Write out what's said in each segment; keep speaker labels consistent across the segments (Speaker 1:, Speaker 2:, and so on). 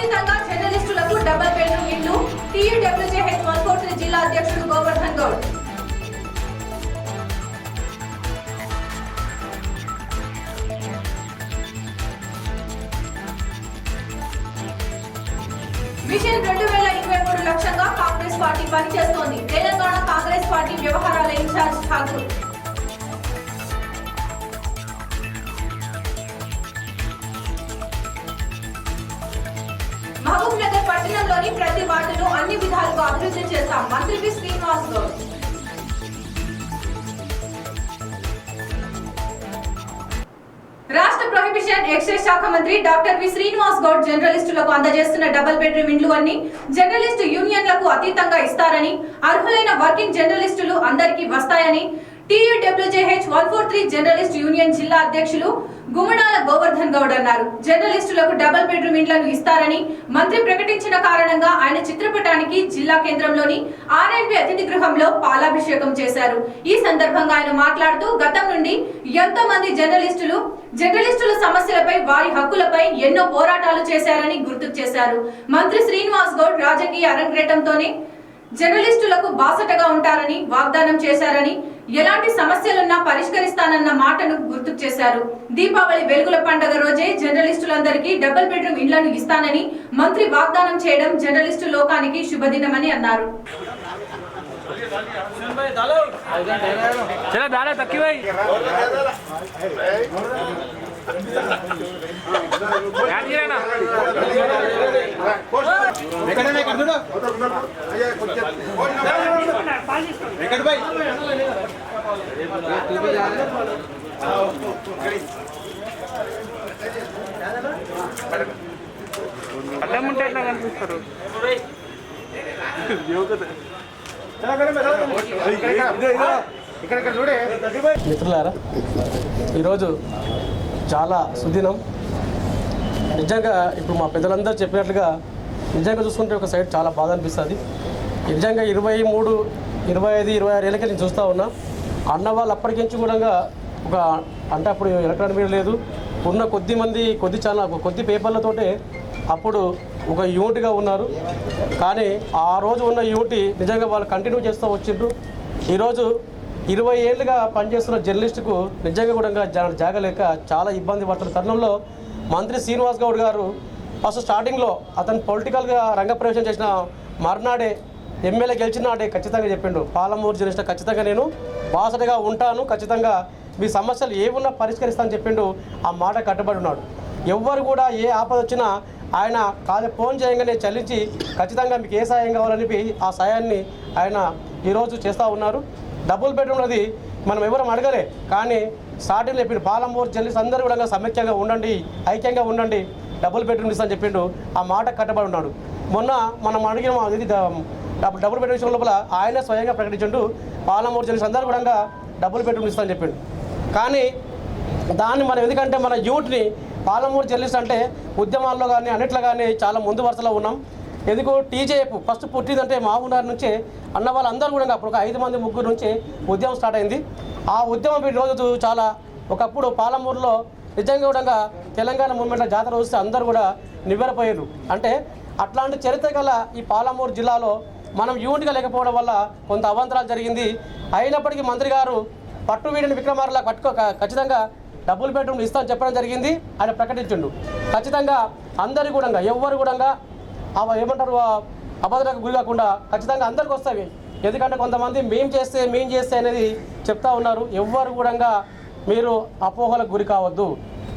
Speaker 1: అతీతంగా జర్నలిస్టులకు double bedroom ఇల్లు TUWJH 143 జిల్లా అధ్యక్షుడు గోవర్ధన్ గౌడ్. మిషన్ 2023 లక్ష్యంగా కాంగ్రెస్ పార్టీ పనిచేస్తోంది. తెలంగాణ కాంగ్రెస్ పార్టీ వ్యవహారాల ఇన్ఛార్జ్ ఠాకూర్. మహబూబ్ నగర్ పట్టణంలోని ప్రతి వార్డును అన్ని విధాలుగా అభివృద్ధి చేశాం. మంత్రి వి శ్రీనివాస్ గౌడ్. రాష్ట్ర ప్రొహిబిషన్ ఎక్సైజ్ శాఖ మంత్రి డాక్టర్ వి శ్రీనివాస్ గౌడ్ జర్నలిస్టులకు అందజేస్తున్న డబుల్ బెడ్రూమ్ ఇండ్లు అన్ని జర్నలిస్టు యూనియన్లకు అతీతంగా ఇస్తారని, అర్హులైన వర్కింగ్ జర్నలిస్టులు అందరికీ వస్తాయని TUWJH 143 జర్నలిస్ట్ యూనియన్ జిల్లా అధ్యక్షులు గుమ్మడాల గోవర్ధన్ గౌడ్ అన్నారు. జర్నలిస్టులకు డబుల్ బెడ్రూమ్ ఇండ్లను ఇస్తారని మంత్రి ప్రకటించిన కారణంగా ఆయన చిత్రపటానికి జిల్లా కేంద్రంలోని RNB అతిథి గృహంలో పాలాభిషేకం చేశారు. ఈ సందర్భంగా ఆయన మాట్లాడుతూ గతం నుండి ఎంతో మంది జర్నలిస్టుల సమస్యలపై, వారి హక్కులపై ఎన్నో పోరాటాలు చేశారని గుర్తు చేశారు. మంత్రి శ్రీనివాస్ గౌడ్ రాజకీయ అరంగేటంతోనే జర్నలిస్టులకు బాసటగా ఉంటారని వాగ్దానం చేశారని, ఎలాంటి సమస్యలున్నా పరిష్కరిస్తానన్న మాటను గుర్తు చేశారు. దీపావళి వెలుగుల పండుగ రోజే జర్నలిస్టులందరికీ డబుల్ బెడ్రూమ్ ఇళ్లను ఇస్తానని మంత్రి వాగ్దానం చేయడం జర్నలిస్టు లోకానికి శుభదినమని అన్నారు.
Speaker 2: కనిపిస్తారు.
Speaker 3: మిత్రులారా, ఈరోజు చాలా సుదినం. నిజంగా ఇప్పుడు మా పెద్దలందరూ చెప్పినట్లుగా నిజంగా చూసుకుంటే ఒక సైడ్ చాలా బాధ అనిపిస్తుంది. నిజంగా 23, 25, 26 ఏళ్ళకి నేను చూస్తూ ఉన్నా. అన్న వాళ్ళు అప్పటికించి కూడా ఒక అంటే అప్పుడు ఎలక్ట్రానిక్ మీడియా లేదు, ఉన్న కొద్ది పేపర్లతోటే అప్పుడు ఒక యూనిట్గా ఉన్నారు. కానీ ఆ రోజు ఉన్న యూనిట్ నిజంగా వాళ్ళు కంటిన్యూ చేస్తూ వచ్చిండ్రు. ఈరోజు 20 ఏళ్ళుగా పనిచేస్తున్న జర్నలిస్టుకు నిజంగా కూడా జాగలేక చాలా ఇబ్బంది పడుతున్న తరుణంలో మంత్రి శ్రీనివాస్ గౌడ్ గారు ఫస్ట్ స్టార్టింగ్లో అతను పొలిటికల్గా రంగప్రవేశం చేసిన మర్నాడే, ఎమ్మెల్యే గెలిచిన నాడే ఖచ్చితంగా చెప్పిండు, పాలమూరు జర్నలిస్ట్ ఖచ్చితంగా నేను బాసటగా ఉంటాను, ఖచ్చితంగా మీ సమస్యలు ఏమున్నా పరిష్కరిస్తానని చెప్పిండు. ఆ మాట కట్టుబడి ఉన్నాడు. ఎవ్వరు కూడా ఏ ఆపద వచ్చినా ఆయన ఫోన్ చేయగానే చలించి ఖచ్చితంగా మీకు ఏ సాయం కావాలని ఆ సాయాన్ని ఆయన ఈరోజు చేస్తూ ఉన్నారు. డబుల్ బెడ్రూమ్ అది మనం ఎవరం అడగలే, కానీ స్టార్టింగ్ చెప్పిండు పాలమూరు జర్నలిస్ట్ అందరూ కూడా సమైక్యంగా ఉండండి, ఐక్యంగా ఉండండి, డబుల్ బెడ్రూమ్ ఇస్తాను చెప్పిండు. ఆ మాట కట్టుబడి ఉన్నాడు. మొన్న మనం అడిగిన ఇది డబుల్ బెడ్రూమ్ లోపల ఆయన స్వయంగా ప్రకటించిండు, పాలమూరు జర్నలిస్ట్ అందరూ కూడా డబుల్ బెడ్రూమ్ ఇస్తాను చెప్పిండు. కానీ దాన్ని మనం ఎందుకంటే మన యూత్ని పాలమూరు జర్నలిస్ట్ అంటే ఉద్యమాల్లో కానీ అన్నిట్లో కానీ చాలా ముందు వరుసలో ఉన్నాం. ఎందుకు TJF ఫస్ట్ పుట్టిందంటే మహబూబ్నగర్ నుంచే అన్న వాళ్ళందరూ కూడా అప్పుడు ఒక 5 మంది 3 నుంచి ఉద్యమం స్టార్ట్ అయింది. ఆ ఉద్యమం రోజు చాలా ఒకప్పుడు పాలమూరులో నిజంగా కూడా తెలంగాణ మూవ్మెంట్లో జాతర వస్తే అందరూ కూడా నివ్వెరపోయారు. అంటే అట్లాంటి చరిత్ర గల ఈ పాలమూరు జిల్లాలో మనం యూనిట్గా లేకపోవడం వల్ల కొంత అవాంతరాలు జరిగింది. అయినప్పటికీ మంత్రి గారు పట్టు వీడిని విక్రమార్లా ఖచ్చితంగా డబుల్ బెడ్రూమ్ ఇస్తామని చెప్పడం జరిగింది. ఆయన ప్రకటించిండు. ఖచ్చితంగా అందరు కూడా ఎవ్వరు కూడా ఏమంటారు అభద్రతకు గురి కాకుండా ఖచ్చితంగా అందరికి వస్తాయి. ఎందుకంటే కొంతమంది మేం చేస్తే అనేది చెప్తా ఉన్నారు. ఎవ్వరు కూడా మీరు అపోహలకు గురి కావద్దు.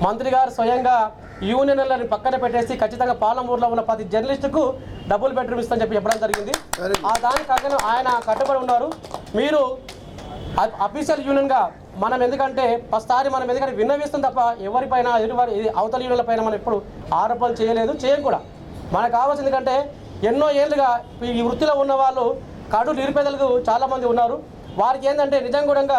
Speaker 3: మంత్రి గారు స్వయంగా యూనియన్లని పక్కన పెట్టేసి ఖచ్చితంగా పాలమూరులో ఉన్న ప్రతి జర్నలిస్టుకు డబుల్ బెడ్రూమ్ ఇస్తామని చెప్పడం జరిగింది. ఆ దానికి ఆయన కట్టుబడి ఉన్నారు. మీరు అఫీషియల్ యూనియన్గా మనం ఎందుకంటే విన్నవిస్తాం తప్ప ఎవరిపైన అవతల యూనియన్ల పైన మనం ఎప్పుడు ఆరోపణలు చేయలేదు, చేయం కూడా. మనకు కావాల్సింది ఎందుకంటే ఎన్నో ఏళ్ళుగా ఈ వృత్తిలో ఉన్న వాళ్ళు కడు నిరుపేదలకు చాలామంది ఉన్నారు. వారికి ఏంటంటే నిజంగా కూడా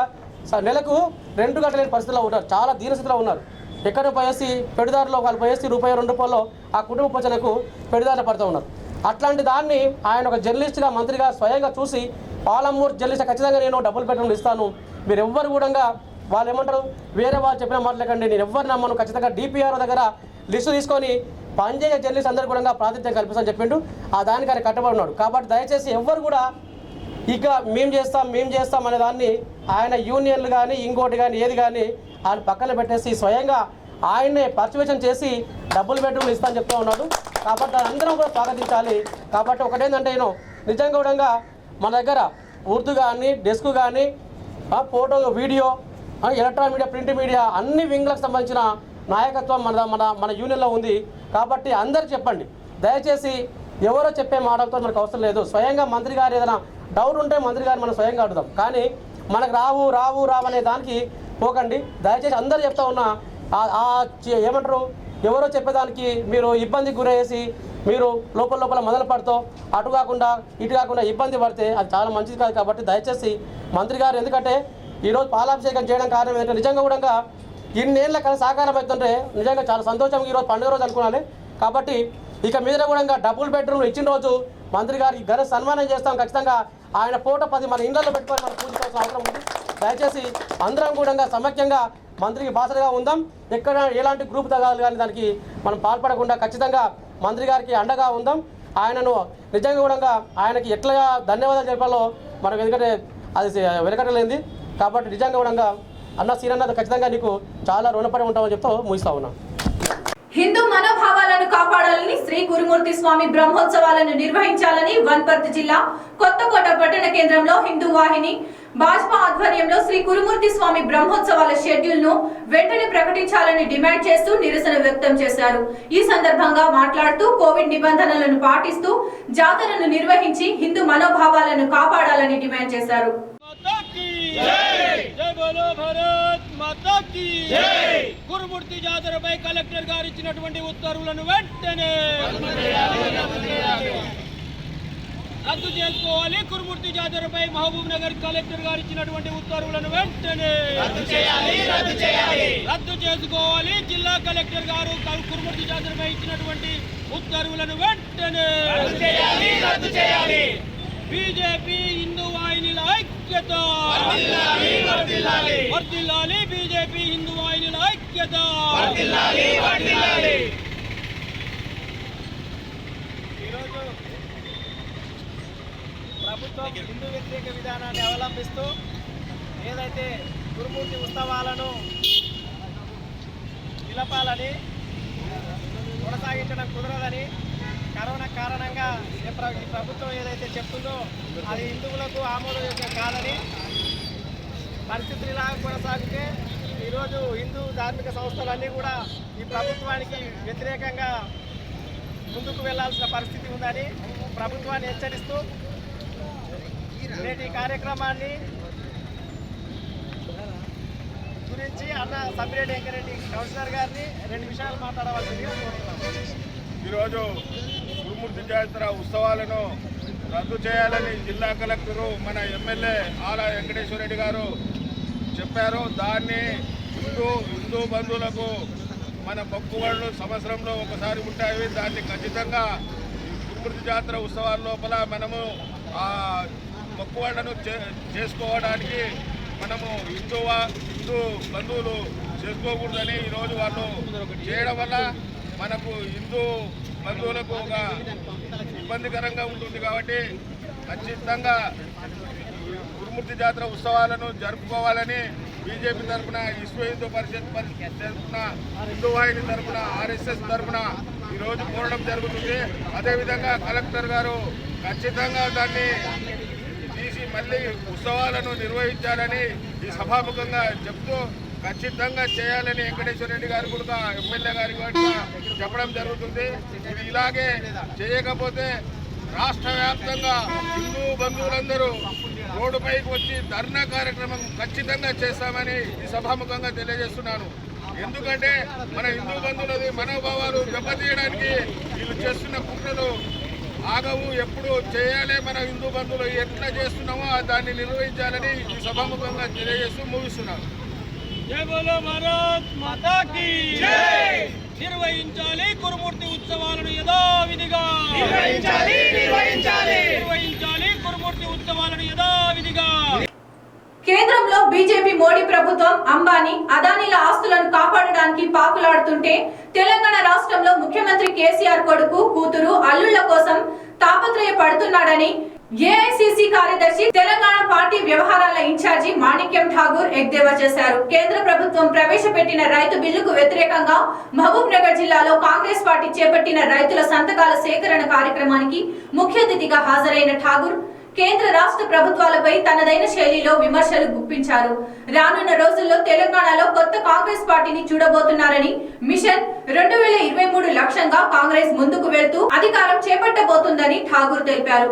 Speaker 3: నెలకు రెంట్ కట్టలేని పరిస్థితిలో ఉన్నారు, చాలా దీనస్థితిలో ఉన్నారు. ఎక్కడ పోయేసి పెడుదారులో వాళ్ళు పోయేసి ₹2 ఆ కుటుంబ పోషణకు పెడుదారులు పడుతూ ఉన్నారు. అట్లాంటి దాన్ని ఆయన ఒక జర్నలిస్ట్గా మంత్రిగా స్వయంగా చూసి పాలమూరు జర్నలిస్ట్ ఖచ్చితంగా నేను డబుల్ బెడ్రూమ్ ఇస్తాను, మీరు ఎవ్వరు కూడా వాళ్ళు ఏమంటారు వేరే వాళ్ళు చెప్పిన మాటలేకండి, నేను ఎవ్వరు నమ్మను, ఖచ్చితంగా DPR దగ్గర లిస్టు తీసుకొని పనిచేసే జర్నలిస్ట్ అందరూ కూడా ప్రాతినిధ్యం కల్పిస్తామని చెప్పిండు. ఆ దానికి ఆయన కట్టుబడి ఉన్నాడు. కాబట్టి దయచేసి ఎవ్వరు కూడా ఇక మేము చేస్తాం అనే దాన్ని ఆయన యూనియన్లు కానీ ఇంకోటి కానీ ఏది కానీ ఆయన పక్కన పెట్టేసి స్వయంగా ఆయన్నే పర్చువేషన్ చేసి డబుల్ బెడ్రూమ్లు ఇస్తామని చెప్తూ ఉన్నాడు. కాబట్టి అందరం కూడా స్వాగతించాలి. కాబట్టి ఒకటేంటంటే నేను నిజంగా కూడా మన దగ్గర ఉర్దూ కానీ డెస్క్ కానీ photo video electronic media print media అన్ని వింగ్లకు సంబంధించిన నాయకత్వం మన యూనియన్లో ఉంది. కాబట్టి అందరికి చెప్పండి, దయచేసి ఎవరో చెప్పే మాటలతో మనకు అవసరం లేదు. స్వయంగా మంత్రి గారు ఏదైనా డౌట్ ఉంటే మంత్రి గారు మనం స్వయంగా అడుగుదాం, కానీ మనకు రావు అనే దానికి పోకండి. దయచేసి అందరు చెప్తా ఉన్నా ఏమంటారు, ఎవరో చెప్పేదానికి మీరు ఇబ్బందికి గురయ్యేసి మీరు లోపల మొదలు పడుతూ అటు కాకుండా ఇటు కాకుండా ఇబ్బంది పడితే అది చాలా మంచిది కాదు. కాబట్టి దయచేసి మంత్రి గారు, ఎందుకంటే ఈరోజు పాలాభిషేకం చేయడం కారణం ఏంటంటే నిజంగా కూడా ఇన్నేళ్ళ కల సాకారం అవుతుంటే నిజంగా చాలా సంతోషం. ఈరోజు పండుగ రోజు అనుకున్నాను. కాబట్టి ఇక మీద కూడా డబుల్ బెడ్రూమ్లు ఇచ్చిన రోజు మంత్రి గారికి ఘన సన్మానం చేస్తాం. ఖచ్చితంగా ఆయన ఫోటో 10 మన ఇళ్లలో పెట్టుకొని మనం పూజించాల్సిన అవసరం ఉంది. దయచేసి అందరం కూడా సమైక్యంగా మంత్రికి బాసరగా ఉందాం. ఎక్కడ ఎలాంటి గ్రూప్ తగాలు కానీ దానికి మనం పాల్పడకుండా ఖచ్చితంగా మంత్రి గారికి అండగా ఉందాం. ఆయనను నిజంగా కూడా ఆయనకి ఎట్లా ధన్యవాదాలు చెప్పాలో మనకు ఎందుకంటే అది వెనకటలేంది. కాబట్టి నిజంగా కూడా అన్న సీనన్న ఖచ్చితంగా నీకు చాలా రుణపడి ఉంటామని చెప్తూ ముగిస్తా ఉన్నా.
Speaker 1: హిందూ మనోభావాలను కాపాడాలని శ్రీ గురుమూర్తి స్వామి బ్రహ్మోత్సవాలను నిర్వహించాలని వన్పర్తి జిల్లా కొత్తకోట పట్టణ కేంద్రంలో హిందూ వాహిని భాజపా ఆధ్వర్యంలో శ్రీ గురుమూర్తి స్వామి బ్రహ్మోత్సవాల షెడ్యూల్ ను వెంటనే ప్రకటించాలని డిమాండ్ చేస్తూ నిరసన వ్యక్తం చేశారు. ఈ సందర్భంగా మాట్లాడుతూ కోవిడ్ నిబంధనలను పాటిస్తూ జాతరను నిర్వహించి హిందూ మనోభావాలను కాపాడాలని డిమాండ్ చేశారు.
Speaker 4: గురుమూర్తి జాతరపై కలెక్టర్ గారు ఇచ్చినటువంటి ఉత్తర్వులను వెంటనే రద్దు చేసుకోవాలి. గురుమూర్తి జాతరపై మహబూబ్ నగర్ కలెక్టర్ గారు ఇచ్చినటువంటి ఉత్తర్వులను వెంటనే రద్దు చేసుకోవాలి. జిల్లా కలెక్టర్ గారు గురుమూర్తి జాతరపై ఇచ్చినటువంటి ఉత్తర్వులను వెంటనే రద్దు చేయాలి. బీజేపీ హిందూ వాహినిల ఐక్యత వర్ధిల్లాలి. బీజేపీ హిందూ వాహినిల ఐక్యత ఈరోజు ప్రభుత్వం హిందూ వ్యతిరేక విధానాన్ని అవలంబిస్తూ ఏదైతే గురుమూర్తి ఉత్సవాలను నిలపాలని కొనసాగించడం కుదరదని, కరోనా కారణంగా ఈ ప్రభుత్వం ఏదైతే చెప్తుందో అది హిందువులకు ఆమోదయోగ్యం కాదని, పరిస్థితులు ఇలా కొనసాగితే ఈరోజు హిందూ ధార్మిక సంస్థలన్నీ కూడా ఈ ప్రభుత్వానికి వ్యతిరేకంగా ముందుకు వెళ్లాల్సిన పరిస్థితి ఉందని ప్రభుత్వాన్ని హెచ్చరిస్తూ నేటి కార్యక్రమాన్ని గురించి అన్న సమ్మిరెడ్డి వెంకరెడ్డి కౌన్సిలర్ గారిని 2 విషయాలు మాట్లాడవలసిందిగా కోరుతున్నాం.
Speaker 5: ఈరోజు గురుమూర్తి జాతర ఉత్సవాలను రద్దు చేయాలని జిల్లా కలెక్టరు మన ఎమ్మెల్యే ఆల వెంకటేశ్వర రెడ్డి గారు చెప్పారు. దాన్ని హిందూ బంధువులకు మన మొక్కుబడులు సంవత్సరంలో ఒకసారి ఉంటాయి. దాన్ని ఖచ్చితంగా గురుమూర్తి జాతర ఉత్సవాల లోపల మనము ఆ మొక్కుబడులను చేసుకోవడానికి మనము హిందూ బంధువులు చేసుకోకూడదని ఈరోజు వాళ్ళు చేయడం వల్ల మనకు హిందూ బంధువులకు ఒక ఇబ్బందికరంగా ఉంటుంది. కాబట్టి ఖచ్చితంగా గురుమూర్తి జాతర ఉత్సవాలను జరుపుకోవాలని బీజేపీ తరఫున, విశ్వ హిందూ పరిషత్ తరఫున, హిందూ వాహిని తరఫున, ఆర్ఎస్ఎస్ తరఫున ఈరోజు కోరడం జరుగుతుంది. అదేవిధంగా కలెక్టర్ గారు ఖచ్చితంగా దాన్ని తీసి మళ్ళీ ఉత్సవాలను నిర్వహించాలని ఈ సభాముఖంగా చెప్తూ ఖచ్చితంగా చేయాలని వెంకటేశ్వర రెడ్డి గారు కూడా ఎమ్మెల్యే గారి కూడా చెప్పడం జరుగుతుంది. ఇది ఇలాగే చేయకపోతే రాష్ట్ర వ్యాప్తంగా హిందూ బంధువులందరూ రోడ్డుపైకి వచ్చి ధర్నా కార్యక్రమం ఖచ్చితంగా చేస్తామని ఈ సభాముఖంగా తెలియజేస్తున్నాను. ఎందుకంటే మన హిందూ బంధువులది మనోభావాలు దెబ్బతీయడానికి వీళ్ళు చేస్తున్న కుట్రలు ఆగవు. ఎప్పుడు చేయాలి, మన హిందూ బంధువులు ఎట్లా చేస్తున్నామో దాన్ని నిర్వహించాలని ఈ సభాముఖంగా తెలియజేస్తూ ముగిస్తున్నాను.
Speaker 4: జై బోలో భారత్ మాతా కీ జై. నిర్వహించాలి గురుమూర్తి ఉత్సవాలను యథావిధిగా నిర్వహించాలి గురుమూర్తి ఉత్సవాలను యథావిధిగా.
Speaker 1: కేంద్రంలో బీజేపీ మోడీ ప్రభుత్వం అంబానీ అదానీల ఆస్తులను కాపాడడానికి పాకులాడుతుంటే తెలంగాణ రాష్ట్రంలో ముఖ్యమంత్రి కేసీఆర్ కొడుకు కూతురు అల్లుళ్ల కోసం తాపత్రయపడుతున్నాడని ఏఐసిసి కార్యదర్శి తెలంగాణ పార్టీ వ్యవహారాల ఇన్ఛార్జి మాణిక్యం ఠాగూర్ ఎద్దేవా చేశారు. కేంద్ర ప్రభుత్వం ప్రవేశపెట్టిన రైతు బిల్లుకు వ్యతిరేకంగా మహబూబ్ నగర్ జిల్లాలో కాంగ్రెస్ పార్టీ చేపట్టిన రైతుల సంతకాల సేకరణ కార్యక్రమానికి ముఖ్య అతిథిగా హాజరైన ఠాగూర్ కేంద్ర రాష్ట్ర ప్రభుత్వాలపై తనదైన శైలిలో విమర్శలు గుప్పించారు. రానున్న రోజుల్లో తెలంగాణలో కొత్త కాంగ్రెస్ పార్టీని చూడబోతున్నారని, మిషన్ 2023 లక్ష్యంగా కాంగ్రెస్ ముందుకు వెళ్తూ అధికారం చేపట్టబోతుందని ఠాగూర్ తెలిపారు.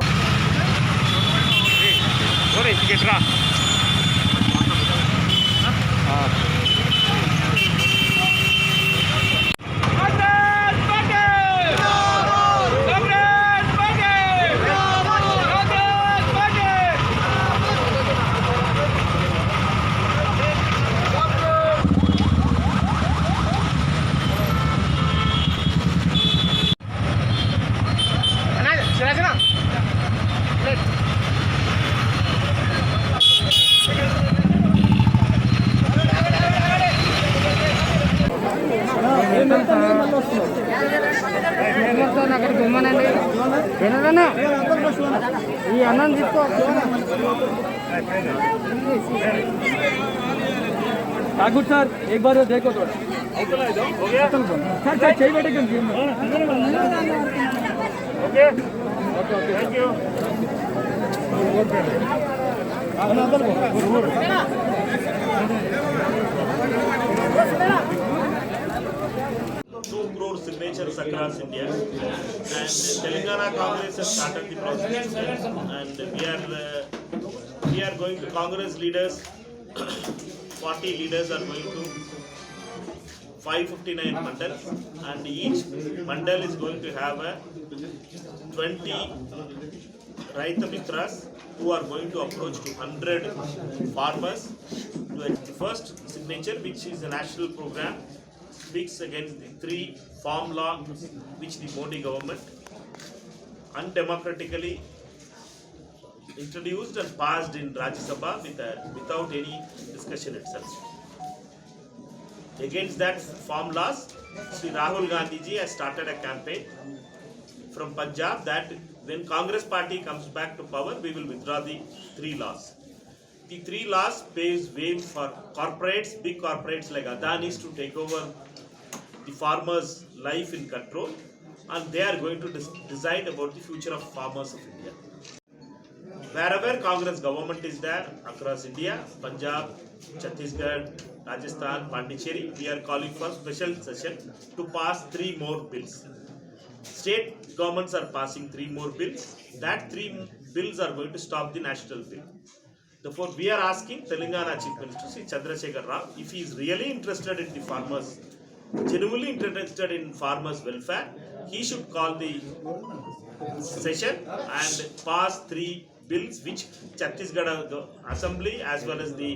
Speaker 6: అక్కడికి ఇవ్వనండి తినదన్నా ఈ అన్నం తీసుకో ठाकुर सर एक बार देखो थोड़ा सर चाहिए बेटे
Speaker 7: crore signatures across India, and Telangana Congress has started the process, and we are going to Congress leaders. 40 leaders are going to 559 mandals, and each mandal is going to have a 20 Raita Mitras who are going to approach to 100 farmers to the first signature, which is a national program, speaks against the 3 farm law which the Modi government undemocratically introduced and passed in Rajya Sabha without any discussion itself. Against that farm laws, Sri Rahul Gandhi ji has started a campaign from Punjab that when Congress party comes back to power, we will withdraw the 3 laws. The 3 laws paves way for corporates, big corporates like Adani's to take over the farmers' life in control, and they are going to decide about the future of farmers of India. Wherever Congress government is there across India, Punjab, Chhattisgarh, Rajasthan, Pondicherry, we are calling for special session to pass 3 more bills. State governments are passing 3 more bills. That 3 bills are going to stop the national bill. Therefore, we are asking Telangana Chief Minister Sri Chandrasekhar Rao, if he is really interested in the farmers, genuinely interested in farmers' welfare, he should call the session and pass 3 bills which Chhattisgarh Assembly as well as the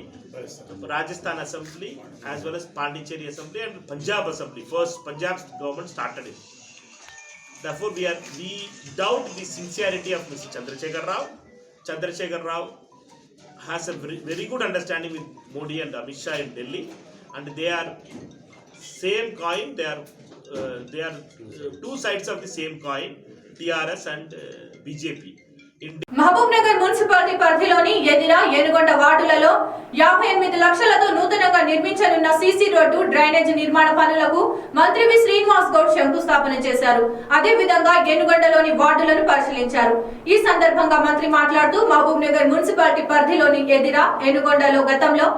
Speaker 7: Rajasthan Assembly as well as Pondicherry Assembly and Punjab Assembly. First, Punjab's government started it. Therefore, we doubt the sincerity of Mr. Chandrasekhar Rao. Chandrasekhar Rao has a very good understanding with Modi and Amit Shah in Delhi, and they are same coin. They are 2 sides of the same coin, TRS and BJP.
Speaker 1: Mahabubnagar municipality పరిధిలోని ఎదిరా ఏనుగొండ వార్డులలో 58 లక్షలతో నూతనంగా నిర్మించనున్న CC road drainage నిర్మాణ పనులకు మంత్రి వి శ్రీనివాస్ గౌడ్ శంకుస్థాపన చేశారు. అదే విధంగా ఏనుగొండలోని వార్డులను పరిశీలించారు. ఈ సందర్భంగా మంత్రి మాట్లాడుతూ మహబూబ్ నగర్ మున్సిపాలిటీ పరిధిలోని ఎదిరా ఏనుగొండలో గతంలో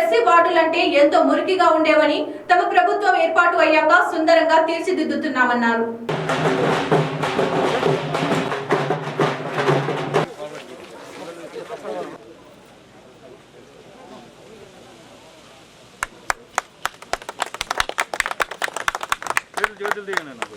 Speaker 1: ఎస్సీ వార్డులంటే ఎంతో మురికిగా ఉండేవని, తమ ప్రభుత్వం ఏర్పాటు అయ్యాక సుందరంగా తీర్చిదిద్దుతున్నామన్నారు.
Speaker 2: జల్దీ నాకు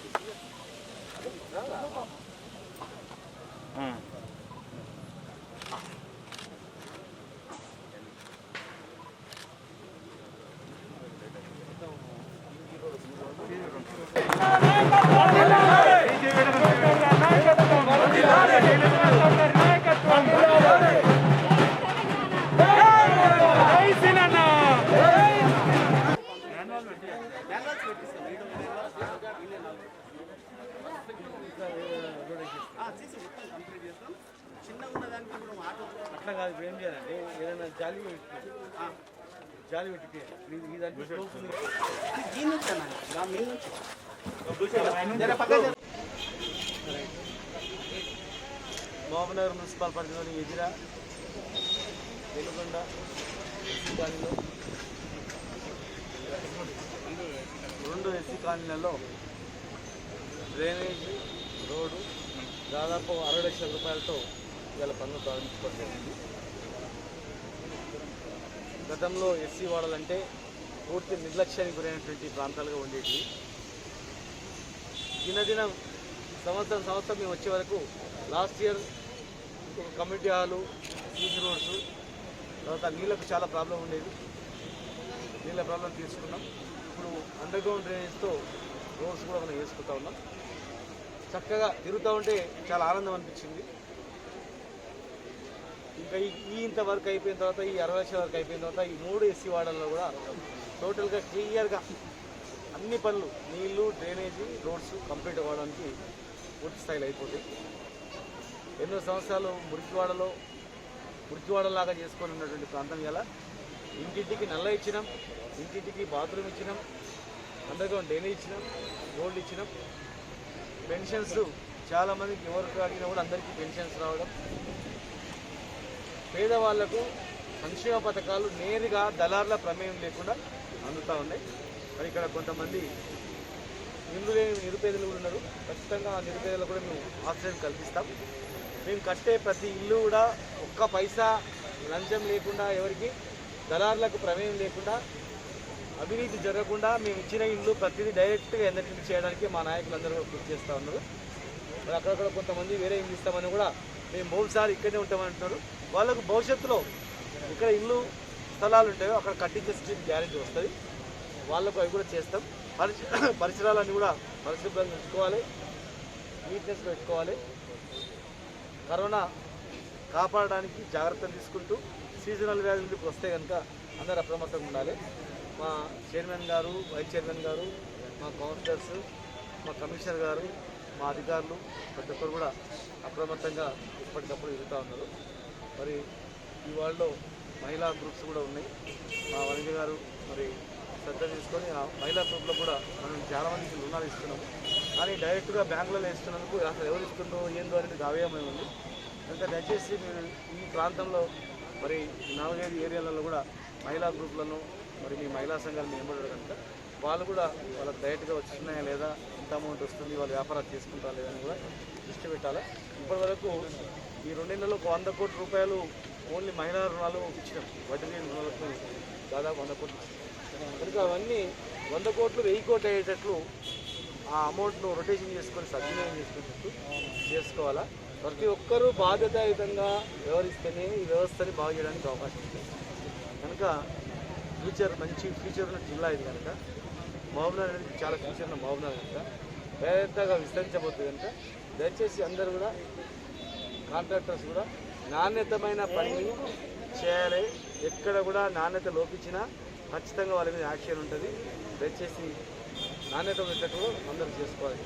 Speaker 6: ఏం చేయాలంటే ఏదైనా జాలి పెట్టి ఈ దాంట్లో స్లోప్ ఉంది. మహబూబ్నగర్ మున్సిపల్ పరిధిలోని ఎజిరా వెలుగొండ ఎస్సీ కాలనీలో 2 ఎస్సీ కాలనీలలో డ్రైనేజీ రోడ్డు దాదాపు 60 లక్షల రూపాయలతో ఇవాళ పనులు ప్రారంభించుకోవడం. గతంలో ఎస్సీ వాడాలంటే పూర్తి నిర్లక్ష్యానికి గురైనటువంటి ప్రాంతాలుగా ఉండేవి. దినదినం సంవత్సరం మేము వచ్చే వరకు last year community hall, CC roads, తర్వాత నీళ్ళకు చాలా ప్రాబ్లం ఉండేది. నీళ్ళ ప్రాబ్లం తీసుకున్నాం. ఇప్పుడు అండర్ గ్రౌండ్ డ్రైనేజ్తో రోడ్స్ కూడా మనం వేసుకుంటా ఉన్నాం. చక్కగా తిరుగుతూ ఉంటే చాలా ఆనందం అనిపించింది. ఇంకా ఇంత వర్క్ అయిపోయిన తర్వాత, ఈ 60 లక్షల వరకు అయిపోయిన తర్వాత, ఈ 3 ఎస్సీ వార్డుల్లో కూడా టోటల్గా క్లియర్గా అన్ని పనులు, నీళ్లు, డ్రైనేజీ, రోడ్స్ కంప్లీట్ అవ్వడానికి పూర్తి స్థాయిలో అయిపోతాయి. ఎన్నో సంవత్సరాలు మురికివాడలాగా చేసుకొని ఉన్నటువంటి ప్రాంతం ఇలా ఇంటింటికి నల్ల ఇచ్చినాం, ఇంటింటికి బాత్రూమ్ ఇచ్చినాం, అండర్ గ్రౌండ్ డ్రైనేజ్ ఇచ్చినాం, రోడ్లు ఇచ్చినాం. పెన్షన్స్ చాలామందికి ఎవరికి అడిగినా కూడా అందరికీ పెన్షన్స్ రావడం. పేదవాళ్లకు సంక్షేమ పథకాలు నేరుగా దళారుల ప్రమేయం లేకుండా అందుతూ ఉన్నాయి. మరి ఇక్కడ కొంతమంది ఇల్లు లేని నిరుపేదలు కూడా ఉన్నారు. ఖచ్చితంగా ఆ నిరుపేదలకు కూడా మేము ఆశ్రయం కల్పిస్తాం. మేము కట్టే ప్రతి ఇల్లు కూడా ఒక్క పైసా లంచం లేకుండా, ఎవరికి దళారులకు ప్రమేయం లేకుండా, అవినీతి జరగకుండా మేము ఇచ్చిన ఇల్లు ప్రతిదీ డైరెక్ట్గా ఎన్నికలు చేయడానికి మా నాయకులందరూ కృషి చేస్తూ ఉన్నారు. మరి అక్కడక్కడ కొంతమంది వేరే ఇల్లు ఇస్తామని కూడా మేము బహుసారి ఇక్కడనే ఉంటామని అంటున్నారు. వాళ్ళకు భవిష్యత్తులో ఇక్కడ ఇల్లు స్థలాలు ఉంటాయో అక్కడ కట్టించే గ్యారెంటీ వస్తుంది. వాళ్ళకు అవి కూడా చేస్తాం. పరిసరాలన్నీ కూడా పరిశుభ్రంగా ఉంచుకోవాలి, నీట్నెస్ పెట్టుకోవాలి. కరోనా కాపాడడానికి జాగ్రత్తలు తీసుకుంటూ సీజనల్ వ్యాధులు వస్తే కనుక అందరూ అప్రమత్తంగా ఉండాలి. మా చైర్మన్ గారు, వైస్ చైర్మన్ గారు, మా కౌన్సిలర్స్, మా కమిషనర్ గారు, మా అధికారులు ప్రతి ఒక్కరు కూడా అప్రమత్తంగా ఎప్పటికప్పుడు ఎదుగుతూ ఉన్నారు. మరి ఈ వాళ్ళలో మహిళా గ్రూప్స్ కూడా ఉన్నాయి. మా వనిజ గారు మరి శ్రద్ధ తీసుకొని ఆ మహిళా గ్రూప్లో కూడా మనం చాలామందికి రుణాలు ఇస్తున్నాము. కానీ డైరెక్ట్గా బ్యాంకులలో ఇస్తున్నందుకు అసలు ఎవరు ఇస్తుందో ఏందో అనేది దావ్యమై ఉంది. కనుక దయచేసి మీరు ఈ ప్రాంతంలో మరి 4-5 ఏరియాలలో కూడా మహిళా గ్రూపులను, మరి మీ మహిళా సంఘాలు మేంబడారు కనుక వాళ్ళు కూడా వాళ్ళకి డైరెక్ట్గా వచ్చినాయా లేదా, ఎంత అమౌంట్ వస్తుంది, వాళ్ళు వ్యాపారాలు చేసుకుంటారా లేదని కూడా దృష్టి పెట్టాలి. ఇప్పటివరకు ఈ 2 నెలల్లో 100 కోట్ల రూపాయలు ఓన్లీ మహిళా రుణాలు ఇచ్చినాం. వడ్డీ లేని రుణాలకు దాదాపు 100 కోట్లు ఇచ్చినాం. కనుక అవన్నీ 100 కోట్లు 1000 కోట్లు అయ్యేటట్లు ఆ అమౌంట్ను రొటేషన్ చేసుకొని సద్వినియోగం చేసుకునేటట్టు చేసుకోవాలా. ప్రతి ఒక్కరూ బాధ్యతాయుతంగా వ్యవహరిస్తేనే ఈ వ్యవస్థని బాగు చేయడానికి అవకాశం ఉంది. కనుక మంచి ఫ్యూచర్ ఉన్న జిల్లా ఇది కనుక, మహబూబ్నగర్ అనేది చాలా ఫ్యూచర్ ఉన్న మహబూబ్నగర్ కనుక పెద్దగా విస్తరించబోతుంది కనుక దయచేసి అందరూ కూడా కాంట్రాక్టర్స్ కూడా నాణ్యతమైన పనిని చేయాలి. ఎక్కడ కూడా నాణ్యత లోపించినా ఖచ్చితంగా వాళ్ళ మీద యాక్షన్ ఉంటుంది. దయచేసి నాణ్యత ఉండేటట్టు అందరూ చేసుకోవాలి.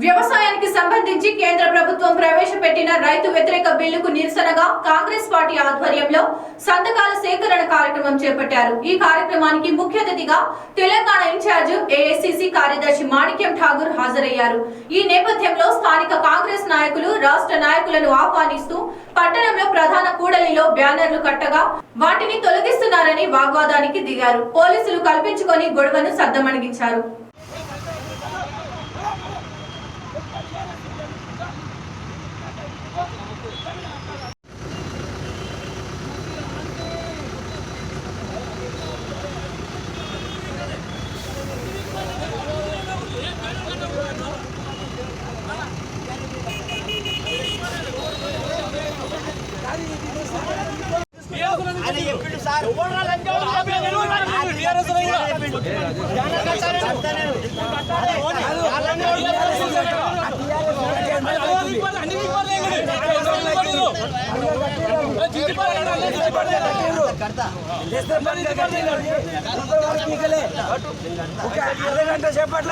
Speaker 1: వ్యవసాయానికి సంబంధించి కేంద్ర ప్రభుత్వం ప్రవేశపెట్టిన రైతు వ్యతిరేక బిల్లుకు నిరసనగా కాంగ్రెస్ పార్టీ ఆధ్వర్యంలో సంతకాల సేకరణ కార్యక్రమం చేపట్టారు. ఈ కార్యక్రమానికి ముఖ్య అతిథిగా తెలంగాణ ఇన్ఛార్జ్ ఏఐసిసి కార్యదర్శి మాణిక్యం ఠాగూర్ హాజరయ్యారు. ఈ నేపథ్యంలో స్థానిక కాంగ్రెస్ నాయకులు రాష్ట్ర నాయకులను ఆహ్వానిస్తూ పట్టణంలో ప్రధాన కూడలిలో బ్యానర్లు కట్టగా వాటిని తొలగిస్తున్నారని వాగ్వాదానికి దిగారు. పోలీసులు కల్పించుకొని గొడవను సద్దమణిగించారు.
Speaker 8: అరగంట సేపట్ల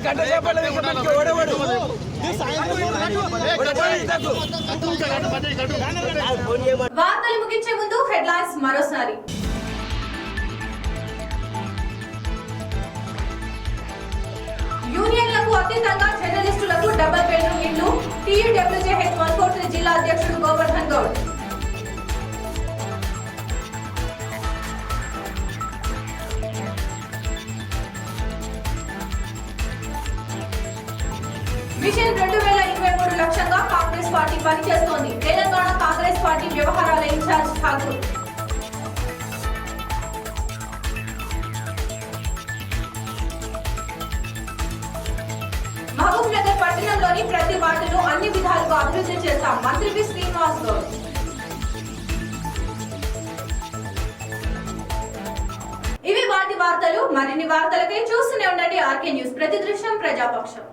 Speaker 8: గంట సేపట్ల ఓడవాడు
Speaker 1: వార్తలు ముగించే ముందు హెడ్లైన్స్ మరోసారి. యూనియన్లకు అతీతంగా జర్నలిస్టులకు డబుల్ బెడ్రూమ్ ఇళ్లు టీయూడబ్ల్యూజేహెచ్ 143 జిల్లా అధ్యక్షుడు గోవర్ధన్ గౌడ్. మిషన్ 2023 లక్ష్యంగా కాంగ్రెస్ పార్టీ పనిచేస్తోంది. తెలంగాణ కాంగ్రెస్ పార్టీ వ్యవహారాల ఇన్ఛార్జ్ ఠాకూర్. మహబూబ్ నగర్ పట్టణంలోని ప్రతి వార్డును అన్ని విధాలుగా అభివృద్ధి చేస్తాం మంత్రి వి శ్రీనివాస్ గౌడ్. ఇవి వాటి వార్తలు. మరిన్ని వార్తలకై చూస్తూనే ఉండండి ఆర్కే న్యూస్, ప్రతి దృశ్యం ప్రజాపక్షం.